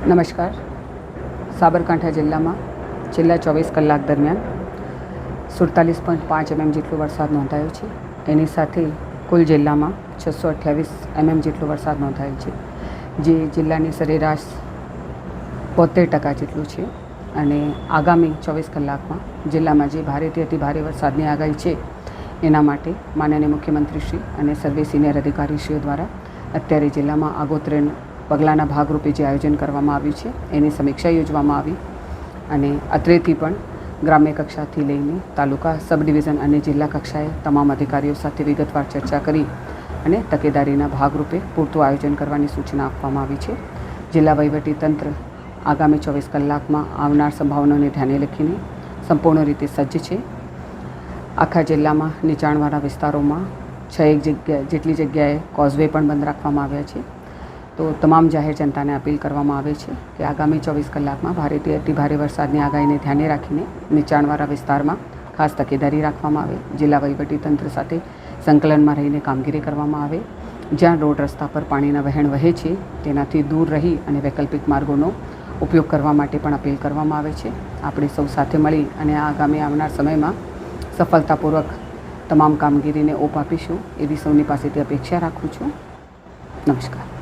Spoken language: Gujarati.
નમસ્કાર. સાબરકાંઠા જિલ્લામાં છેલ્લા 24 કલાક દરમિયાન 47.5 mm જેટલો વરસાદ નોંધાયો છે. એની સાથે કુલ જિલ્લામાં 628 mm જેટલો વરસાદ નોંધાયો છે, જે જિલ્લાની સરેરાશ 72% જેટલું છે. અને આગામી 24 કલાકમાં જિલ્લામાં જે ભારેથી અતિ ભારે વરસાદની આગાહી છે, એના માટે માનનીય મુખ્યમંત્રીશ્રી અને સર્વે સિનિયર અધિકારીશ્રીઓ દ્વારા અત્યારે જિલ્લામાં આગોતરા પગલાંના ભાગરૂપે જે આયોજન કરવામાં આવ્યું છે, એની સમીક્ષા યોજવામાં આવી. અને અત્રેથી પણ ગ્રામ્ય કક્ષાથી લઈને તાલુકા, સબ ડિવિઝન અને જિલ્લા કક્ષાએ તમામ અધિકારીઓ સાથે વિગતવાર ચર્ચા કરી અને તકેદારીના ભાગરૂપે પૂરતું આયોજન કરવાની સૂચના આપવામાં આવી છે. જિલ્લા વહીવટીતંત્ર આગામી 24 કલાકમાં આવનાર સંભાવનાઓને ધ્યાને લખીને સંપૂર્ણ રીતે સજ્જ છે. આખા જિલ્લામાં નીચાણવાળા વિસ્તારોમાં 6 જેટલી જગ્યાએ કોઝવે પણ બંધ રાખવામાં આવ્યા છે. તો તમામ જાહેર જનતાને અપીલ કરવામાં આવે છે કે આગામી 24 કલાકમાં ભારેથી અતિ ભારે વરસાદની આગાહીને ધ્યાને રાખીને નીચાણવાળા વિસ્તારમાં ખાસ તકેદારી રાખવામાં આવે. જિલ્લા વહીવટીતંત્ર સાથે સંકલનમાં રહીને કામગીરી કરવામાં આવે. જ્યાં રોડ રસ્તા પર પાણીના વહેણ વહે છે, તેનાથી દૂર રહી અને વૈકલ્પિક માર્ગોનો ઉપયોગ કરવા માટે પણ અપીલ કરવામાં આવે છે. આપણે સૌ સાથે મળી અને આગામી આવનાર સમયમાં સફળતાપૂર્વક તમામ કામગીરીને ઓપ આપીશું, એવી સૌની પાસેથી અપેક્ષા રાખું છું. નમસ્કાર.